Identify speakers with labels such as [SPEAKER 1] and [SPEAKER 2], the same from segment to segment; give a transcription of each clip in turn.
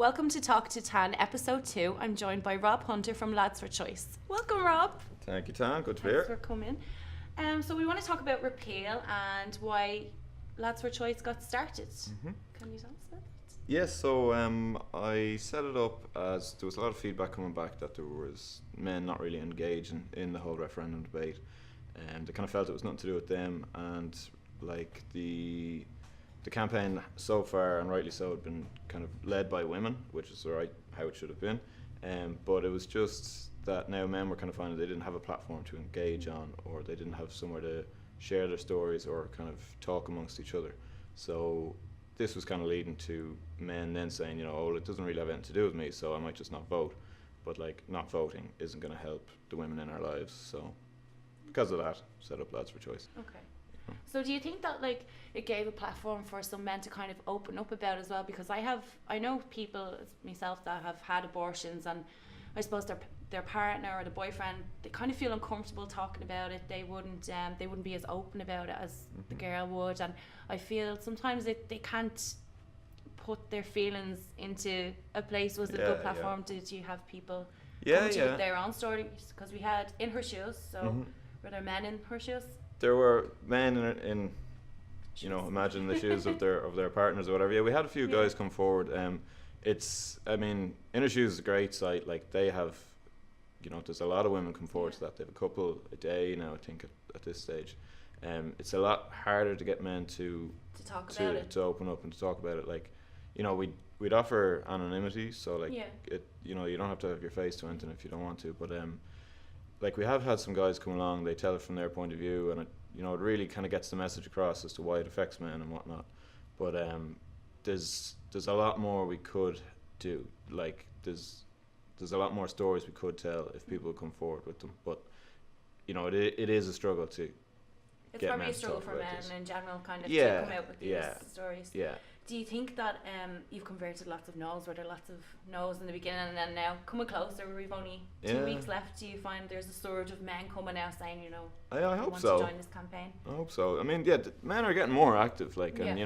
[SPEAKER 1] Welcome to Talk2Tan, episode 2. I'm joined by Rob Hunter from Lads for Choice. Welcome, Rob.
[SPEAKER 2] Thank you, Tan. Good to be here.
[SPEAKER 1] Thanks for coming. So we want to talk about repeal and why Lads for Choice got started. Can you tell us about that?
[SPEAKER 2] Yes, so I set it up as there was a lot of feedback coming back that there was men not really engaging in the whole referendum debate. They kind of felt it was nothing to do with them, and like the campaign so far, and rightly so, had been kind of led by women, which is how it should have been. But it was just that now men were kind of finding they didn't have a platform to engage on, or they didn't have somewhere to share their stories or kind of talk amongst each other. So this was kind of leading to men then saying, oh, it doesn't really have anything to do with me, so I might just not vote. But like, not voting isn't going to help the women in our lives. So because of that, set up Lads for Choice.
[SPEAKER 1] Okay. So do you think that like it gave a platform for some men to kind of open up about as well? Because I know people myself that have had abortions, and I suppose their partner or the boyfriend, they kind of feel uncomfortable talking about it. They wouldn't be as open about it as the girl would, and I feel sometimes they can't put their feelings into a place. Was it a good platform? Did you have people come to with their own stories? Because we had In Her Shoes, so were there men in her shoes?
[SPEAKER 2] There were men in imagine the shoes of their partners or whatever. Yeah, we had a few guys come forward. Inner Shoes is a great site. Like, they have, there's a lot of women come forward to that. They have a couple a day now, I think, at this stage. It's a lot harder to get men to
[SPEAKER 1] talk about it,
[SPEAKER 2] to open up and to talk about it. Like, we'd offer anonymity, so like you don't have to have your face to anything if you don't want to. But like, we have had some guys come along, they tell it from their point of view, and it really kind of gets the message across as to why it affects men and whatnot. But there's a lot more we could do. Like, there's a lot more stories we could tell if people would come forward with them. But it is a struggle to
[SPEAKER 1] it's
[SPEAKER 2] get
[SPEAKER 1] probably
[SPEAKER 2] men
[SPEAKER 1] a struggle
[SPEAKER 2] to
[SPEAKER 1] for
[SPEAKER 2] talk
[SPEAKER 1] men
[SPEAKER 2] about this.
[SPEAKER 1] in general, kind of to come out with these stories.
[SPEAKER 2] Yeah.
[SPEAKER 1] Do you think that you've converted lots of no's? Were there lots of no's in the beginning, and then now coming closer, we've only 2 weeks left? Do you find there's a surge of men coming out saying,
[SPEAKER 2] I hope
[SPEAKER 1] want
[SPEAKER 2] so.
[SPEAKER 1] to join this campaign?
[SPEAKER 2] I hope so. I mean, men are getting more active, like, and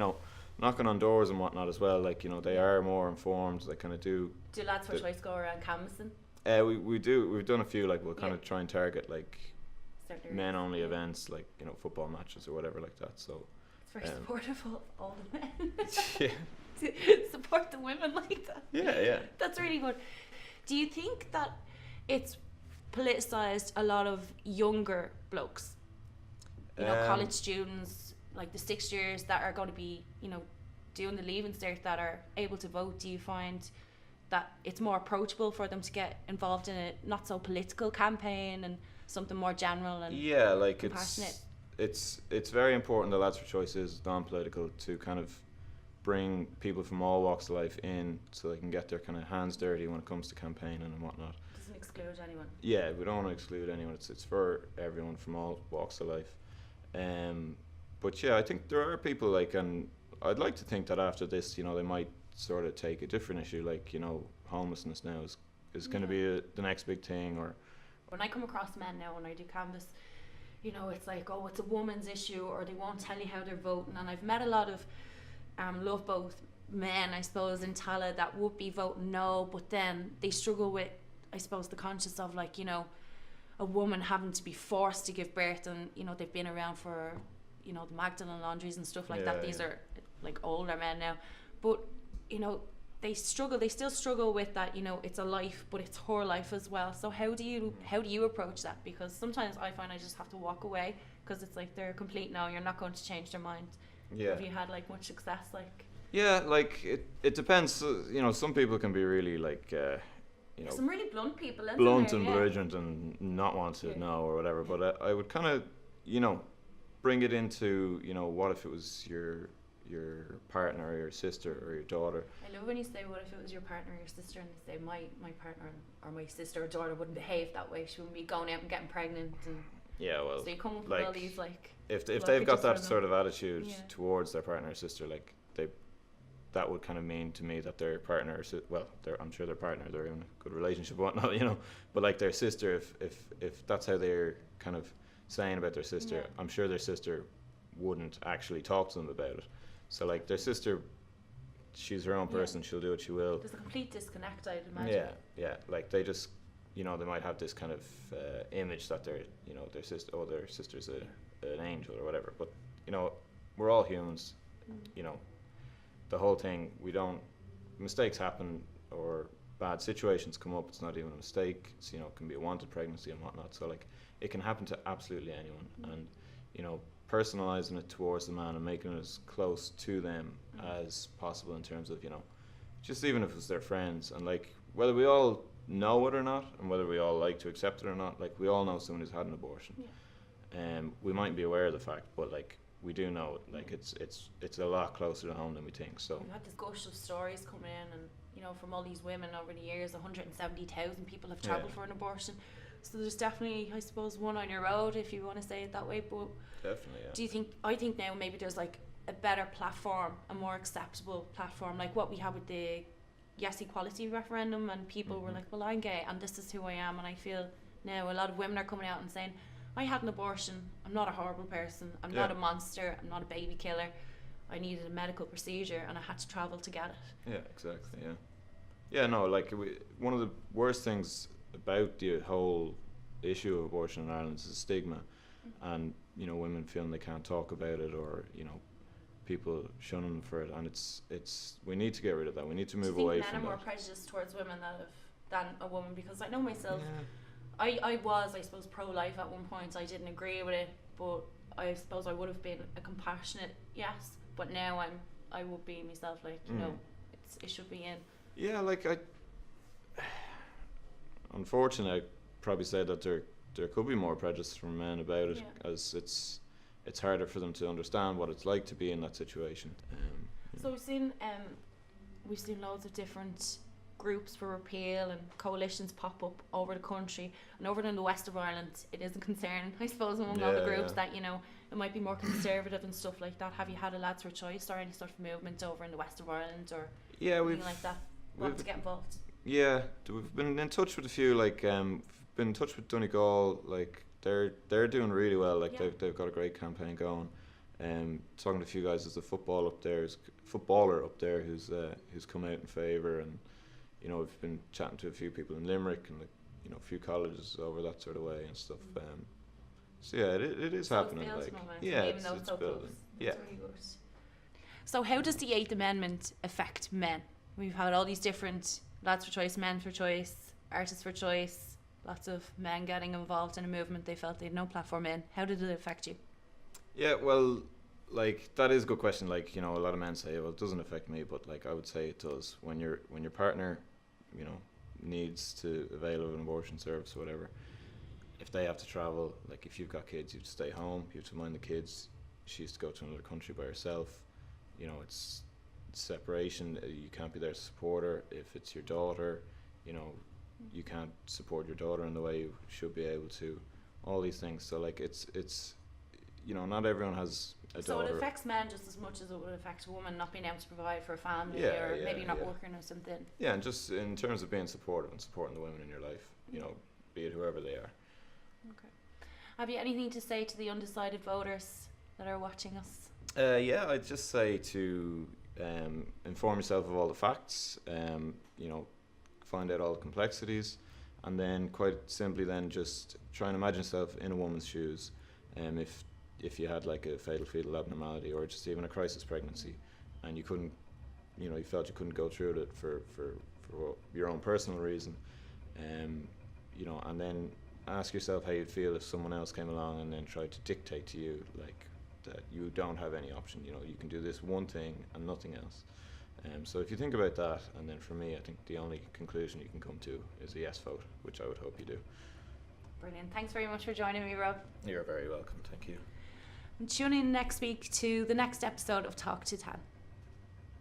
[SPEAKER 2] knocking on doors and whatnot as well. Like, they are more informed. They kind of do.
[SPEAKER 1] Do Lads for Choice go around canvassing?
[SPEAKER 2] We do. We've done a few. Like, we'll kind of try and target like men only events, like football matches or whatever like that. So.
[SPEAKER 1] It's very supportive of all the men.
[SPEAKER 2] Yeah.
[SPEAKER 1] To support the women like that.
[SPEAKER 2] Yeah.
[SPEAKER 1] That's really good. Do you think that it's politicised a lot of younger blokes? College students, like the 6 years that are going to be, doing the Leaving Cert, that are able to vote. Do you find that it's more approachable for them to get involved in a not so political campaign and something more general and compassionate?
[SPEAKER 2] It's very important that Lads for Choice is non-political, to kind of bring people from all walks of life in so they can get their kind of hands dirty when it comes to campaigning and whatnot.
[SPEAKER 1] Doesn't exclude anyone.
[SPEAKER 2] Yeah, we don't want to exclude anyone. It's for everyone from all walks of life. But yeah, I think there are people and I'd like to think that after this, they might sort of take a different issue, like, homelessness now is going to be the next big thing. Or
[SPEAKER 1] when I come across men now when I do canvass, it's like, oh, it's a woman's issue, or they won't tell you how they're voting. And I've met a lot of love both men, I suppose, in Tala that would be voting no, but then they struggle with, I suppose, the conscience of like, a woman having to be forced to give birth, and they've been around for the Magdalene laundries and stuff like that. These are like older men now, but they still struggle with that. It's a life, but it's her life as well. So how do you approach that? Because sometimes I find I just have to walk away, because it's like they're complete no, you're not going to change their mind. Have you had like much success? Like,
[SPEAKER 2] yeah, like it depends. Some people can be really like
[SPEAKER 1] some really blunt people,
[SPEAKER 2] blunt and belligerent and not want to know or whatever. But I would kind of bring it into what if it was your partner or your sister or your daughter.
[SPEAKER 1] I love when you say what if it was your partner or your sister, and they say my partner or my sister or daughter wouldn't behave that way. She wouldn't be going out and getting pregnant. And
[SPEAKER 2] well,
[SPEAKER 1] so you come up with all these like,
[SPEAKER 2] if they've got that sort of attitude towards their partner or sister, like that would kind of mean to me that their partner I'm sure their partner, they're in a good relationship and whatnot, but like their sister, if that's how they're kind of saying about their sister, I'm sure their sister wouldn't actually talk to them about it. So like their sister, she's her own person. She'll do what she will.
[SPEAKER 1] There's a complete disconnect, I'd imagine.
[SPEAKER 2] Yeah. Like they just, they might have this kind of image that their sister's an angel or whatever. But we're all humans. The whole thing. Mistakes happen or bad situations come up. It's not even a mistake. It's, it can be a wanted pregnancy and whatnot. So like it can happen to absolutely anyone. And personalizing it towards the man and making it as close to them as possible in terms of just even if it's their friends, and like whether we all know it or not and whether we all like to accept it or not, like we all know someone who's had an abortion. We mightn't be aware of the fact, but like we do know it. Like it's a lot closer to home than we think. So
[SPEAKER 1] we've had this gush of stories coming in, and from all these women over the years, 170,000 people have travelled for an abortion. So there's definitely, I suppose, one on your road, if you want to say it that way. But
[SPEAKER 2] definitely, yeah.
[SPEAKER 1] Do you think? I think now maybe there's like a better platform, a more acceptable platform, like what we had with the yes equality referendum, and people were like, well, I'm gay and this is who I am. And I feel now a lot of women are coming out and saying, I had an abortion, I'm not a horrible person, I'm not a monster, I'm not a baby killer, I needed a medical procedure and I had to travel to get it.
[SPEAKER 2] Yeah, exactly. Yeah, no, like one of the worst things about the whole issue of abortion in Ireland is the stigma, and women feeling they can't talk about it, or people shunning them for it, and it's we need to get rid of that. We need to move away from that.
[SPEAKER 1] Men are more prejudiced towards women than a woman, because I know myself. I was, I suppose, pro-life at one point. I didn't agree with it, but I suppose I would have been a compassionate yes. But now I would be myself. Like it should be in. Yeah,
[SPEAKER 2] like unfortunately, I'd probably say that there could be more prejudice from men about it, as it's harder for them to understand what it's like to be in that situation.
[SPEAKER 1] So we've seen loads of different groups for repeal and coalitions pop up over the country, and over in the west of Ireland it is a concern, I suppose, among all the groups that it might be more conservative and stuff like that. Have you had a Lads for Choice or any sort of movement over in the west of Ireland or anything like that? Want to get involved?
[SPEAKER 2] Yeah, we've been in touch with a few, like we've been in touch with Donegal, like they're doing really well, like they've got a great campaign going. Talking to a few guys, there's a footballer up there who's come out in favour, and we've been chatting to a few people in Limerick and a few colleges over that sort of way and stuff. So yeah, it is happening. Like it's building. Yeah.
[SPEAKER 1] Really good. So how does the 8th Amendment affect men? We've had all these different Lads for Choice, Men for Choice, Artists for Choice, lots of men getting involved in a movement they felt they had no platform in. How did it affect you?
[SPEAKER 2] Yeah, well, like that is a good question. Like a lot of men say, well, it doesn't affect me, but like I would say it does. When your partner needs to avail of an abortion service or whatever, if they have to travel, like if you've got kids, you have to stay home, you have to mind the kids. She has to go to another country by herself. It's separation. You can't be there to support her. If it's your daughter, you can't support your daughter in the way you should be able to. All these things. So like it's not everyone has a daughter.
[SPEAKER 1] So it affects men just as much as it would affect a woman not being able to provide for a family, or maybe not working or something.
[SPEAKER 2] Yeah, and just in terms of being supportive and supporting the women in your life, be it whoever they are.
[SPEAKER 1] Okay. Have you anything to say to the undecided voters that are watching us?
[SPEAKER 2] I'd just say to inform yourself of all the facts, find out all the complexities, and then quite simply then just try and imagine yourself in a woman's shoes. If you had like a fatal fetal abnormality or just even a crisis pregnancy, and you couldn't, you felt you couldn't go through it for your own personal reason, and then ask yourself how you'd feel if someone else came along and then tried to dictate to you like that you don't have any option. You can do this one thing and nothing else. So if you think about that, and then for me, I think the only conclusion you can come to is a yes vote, which I would hope you do.
[SPEAKER 1] Brilliant. Thanks very much for joining me, Rob.
[SPEAKER 2] You're very welcome. Thank you.
[SPEAKER 1] And tune in next week to the next episode of Talk2Tan.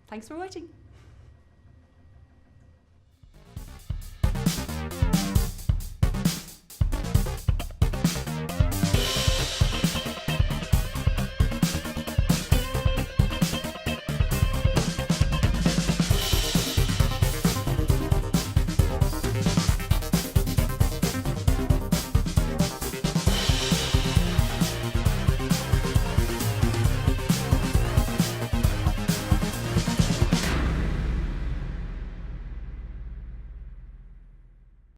[SPEAKER 1] Thanks for watching.